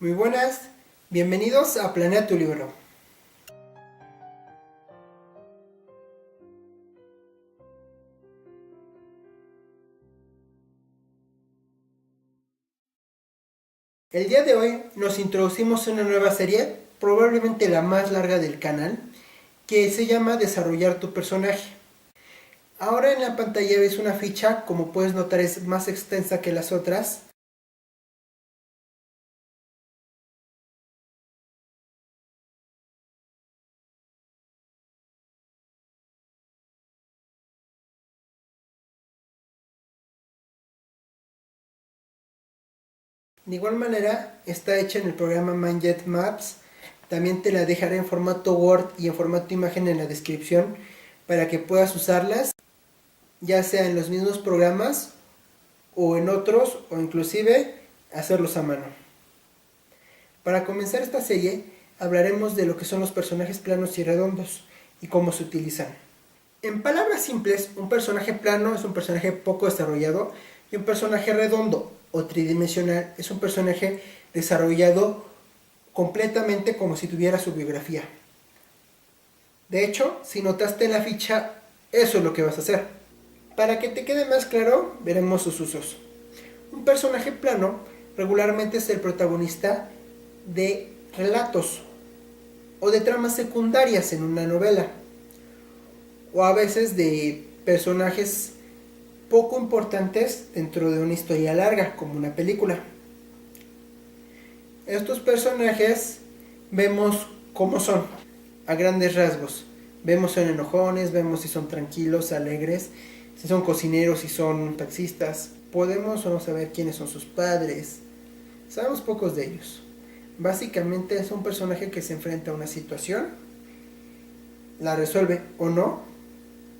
Muy buenas, bienvenidos a Planea tu Libro. El día de hoy nos introducimos en una nueva serie, probablemente la más larga del canal, que se llama Desarrollar tu personaje. Ahora en la pantalla ves una ficha, como puedes notar es más extensa que las otras. De igual manera, está hecha en el programa Mindjet Maps. También te la dejaré en formato Word y en formato imagen en la descripción para que puedas usarlas, ya sea en los mismos programas o en otros, o inclusive hacerlos a mano. Para comenzar esta serie, hablaremos de lo que son los personajes planos y redondos y cómo se utilizan. En palabras simples, un personaje plano es un personaje poco desarrollado y un personaje redondo o tridimensional es un personaje desarrollado completamente como si tuviera su biografía. De hecho, si notaste en la ficha, eso es lo que vas a hacer. Para que te quede más claro, veremos sus usos. Un personaje plano regularmente es el protagonista de relatos o de tramas secundarias en una novela, o a veces de personajes poco importantes dentro de una historia larga, como una película. Estos personajes vemos cómo son, a grandes rasgos. Vemos si son enojones, vemos si son tranquilos, alegres, si son cocineros, si son taxistas. Podemos o no saber quiénes son sus padres. Sabemos pocos de ellos. Básicamente es un personaje que se enfrenta a una situación, la resuelve o no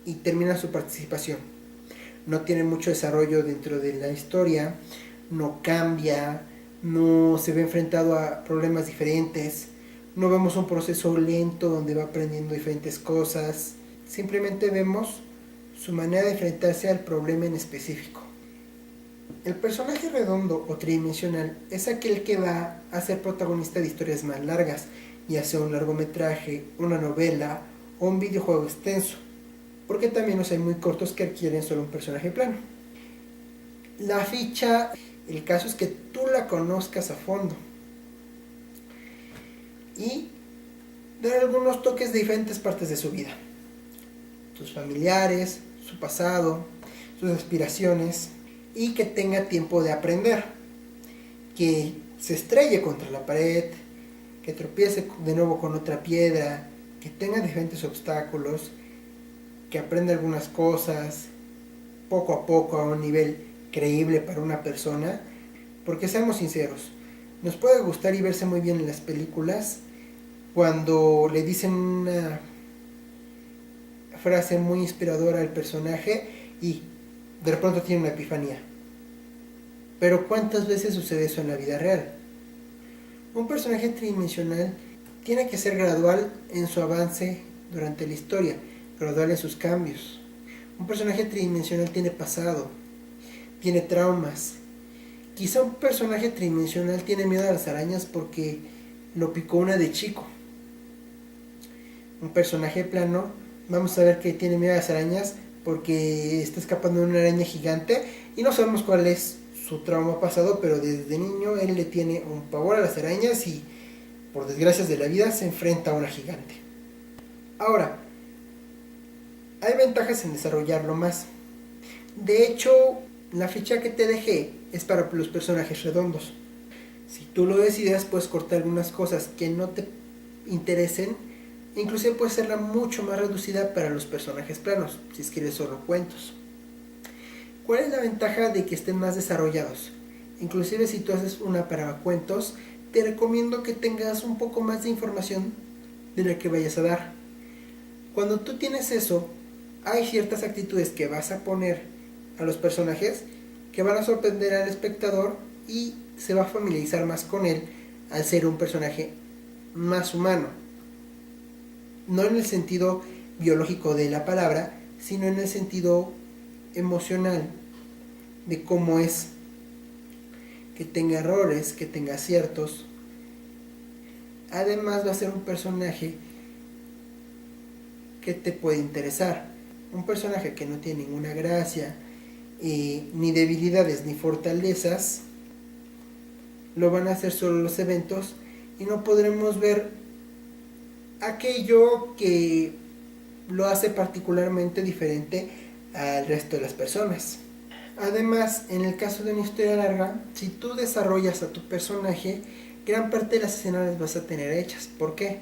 y termina su participación. No tiene mucho desarrollo dentro de la historia, no cambia, no se ve enfrentado a problemas diferentes, no vemos un proceso lento donde va aprendiendo diferentes cosas, simplemente vemos su manera de enfrentarse al problema en específico. El personaje redondo o tridimensional es aquel que va a ser protagonista de historias más largas, ya sea un largometraje, una novela o un videojuego extenso, porque también los hay muy cortos que adquieren solo un personaje plano. La ficha, el caso es que tú la conozcas a fondo y dar algunos toques de diferentes partes de su vida, sus familiares, su pasado, sus aspiraciones, y que tenga tiempo de aprender, que se estrelle contra la pared, que tropiece de nuevo con otra piedra, que tenga diferentes obstáculos, que aprenda algunas cosas poco a poco a un nivel creíble para una persona, porque seamos sinceros, nos puede gustar y verse muy bien en las películas cuando le dicen una frase muy inspiradora al personaje y de pronto tiene una epifanía. Pero ¿cuántas veces sucede eso en la vida real? Un personaje tridimensional tiene que ser gradual en su avance durante la historia, gradual en sus cambios. Un personaje tridimensional tiene pasado, tiene traumas. Quizá un personaje tridimensional tiene miedo a las arañas porque lo picó una de chico. Un personaje plano, vamos a ver que tiene miedo a las arañas porque está escapando de una araña gigante y no sabemos cuál es su trauma pasado, pero desde niño él le tiene un pavor a las arañas y por desgracias de la vida se enfrenta a una gigante. Ahora, hay ventajas en desarrollarlo más. De hecho, la ficha que te dejé es para los personajes redondos. Si tú lo decides, puedes cortar algunas cosas que no te interesen. Inclusive puedes hacerla mucho más reducida para los personajes planos, si quieres solo cuentos. ¿Cuál es la ventaja de que estén más desarrollados? Inclusive si tú haces una para cuentos, te recomiendo que tengas un poco más de información de la que vayas a dar. Cuando tú tienes eso, hay ciertas actitudes que vas a poner a los personajes que van a sorprender al espectador y se va a familiarizar más con él al ser un personaje más humano. No en el sentido biológico de la palabra, sino en el sentido emocional de cómo es, que tenga errores, que tenga aciertos, Además va a ser un personaje que te puede interesar. Un personaje que no tiene ninguna gracia, ni debilidades ni fortalezas, lo van a hacer solo los eventos y no podremos ver aquello que lo hace particularmente diferente al resto de las personas. Además, en el caso de una historia larga, si tú desarrollas a tu personaje, gran parte de las escenas las vas a tener hechas. ¿Por qué?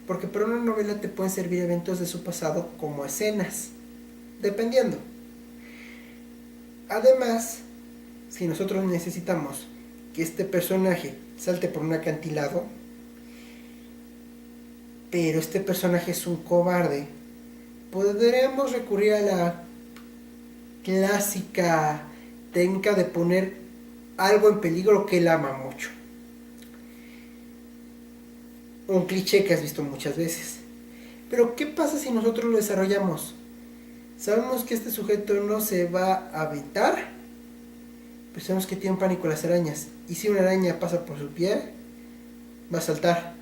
Porque para una novela te pueden servir eventos de su pasado como escenas, dependiendo. Además, si nosotros necesitamos que este personaje salte por un acantilado, pero este personaje es un cobarde, podremos recurrir a la clásica técnica de poner algo en peligro que él ama mucho. Un cliché que has visto muchas veces. Pero ¿qué pasa si nosotros lo desarrollamos? Sabemos que este sujeto no se va a aventar, pues sabemos que tiene un pánico a las arañas. Y si una araña pasa por su pie, va a saltar.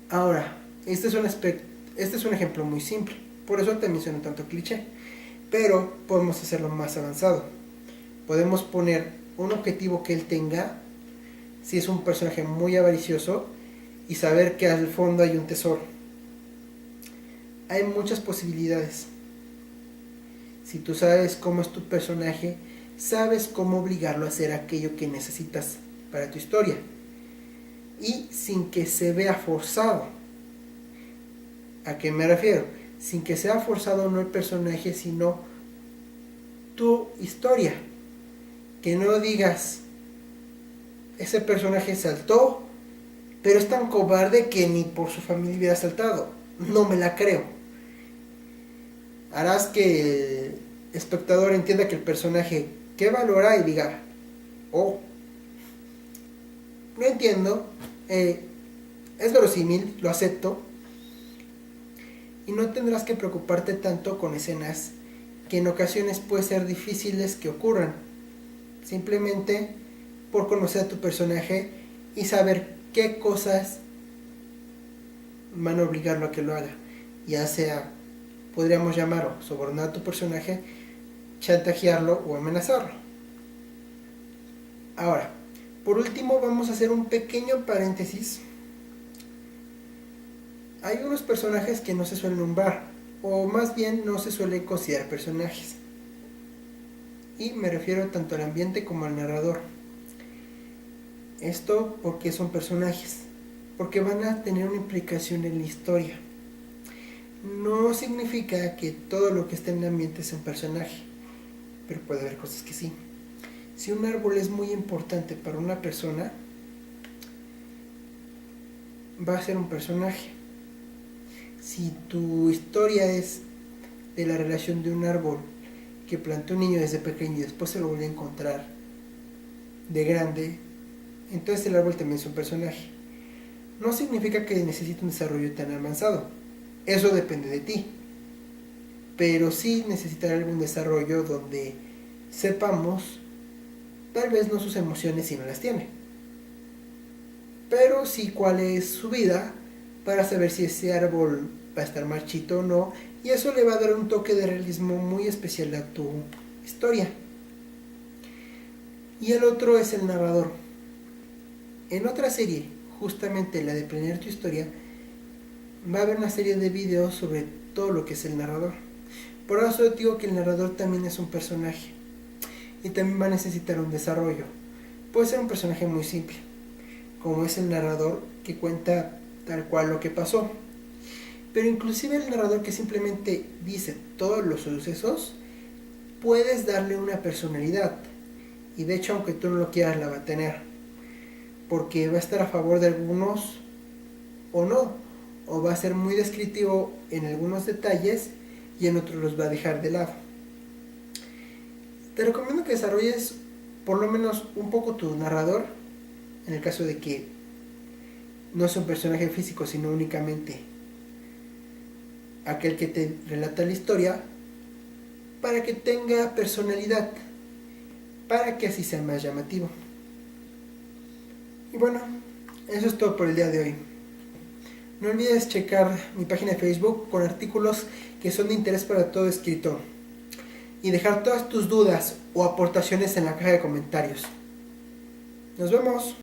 Ahora, este es un ejemplo muy simple, por eso también suena tanto cliché, pero podemos hacerlo más avanzado. Podemos poner un objetivo que él tenga, si es un personaje muy avaricioso, y saber que al fondo hay un tesoro. Hay muchas posibilidades. Si tú sabes cómo es tu personaje, sabes cómo obligarlo a hacer aquello que necesitas para tu historia, y sin que se vea forzado. ¿A qué me refiero? Sin que sea forzado no el personaje, sino tu historia. Que no digas, ese personaje saltó, pero es tan cobarde que ni por su familia hubiera saltado. No me la creo. Harás que el espectador entienda que el personaje, ¿qué valora? Y diga, oh, no entiendo, es verosímil, lo acepto. Y no tendrás que preocuparte tanto con escenas que en ocasiones pueden ser difíciles que ocurran. Simplemente por conocer a tu personaje y saber qué cosas van a obligarlo a que lo haga. Ya sea, podríamos llamarlo, sobornar a tu personaje, chantajearlo o amenazarlo. Ahora, por último vamos a hacer un pequeño paréntesis. Hay unos personajes que no se suelen nombrar, o más bien no se suelen considerar personajes. Y me refiero tanto al ambiente como al narrador. Esto porque son personajes, porque van a tener una implicación en la historia. No significa que todo lo que está en el ambiente sea un personaje, pero puede haber cosas que sí. Si un árbol es muy importante para una persona, va a ser un personaje. Si tu historia es de la relación de un árbol que plantó un niño desde pequeño y después se lo vuelve a encontrar de grande, entonces el árbol también es un personaje. No significa que necesite un desarrollo tan avanzado, eso depende de ti, pero sí necesitará algún desarrollo donde sepamos tal vez no sus emociones si no las tiene, pero sí cuál es su vida para saber si ese árbol va a estar marchito o no, y eso le va a dar un toque de realismo muy especial a tu historia. Y el otro es el narrador. En otra serie, justamente la de Planear tu historia, va a haber una serie de videos sobre todo lo que es el narrador. Por eso digo que el narrador también es un personaje y también va a necesitar un desarrollo. Puede ser un personaje muy simple, como es el narrador que cuenta tal cual lo que pasó, pero inclusive el narrador que simplemente dice todos los sucesos, puedes darle una personalidad, y de hecho aunque tú no lo quieras la va a tener, porque va a estar a favor de algunos o no, o va a ser muy descriptivo en algunos detalles y en otros los va a dejar de lado. Te recomiendo que desarrolles por lo menos un poco tu narrador, en el caso de que no es un personaje físico, sino únicamente aquel que te relata la historia, para que tenga personalidad, para que así sea más llamativo. Y bueno, eso es todo por el día de hoy. No olvides checar mi página de Facebook con artículos que son de interés para todo escritor y dejar todas tus dudas o aportaciones en la caja de comentarios. Nos vemos.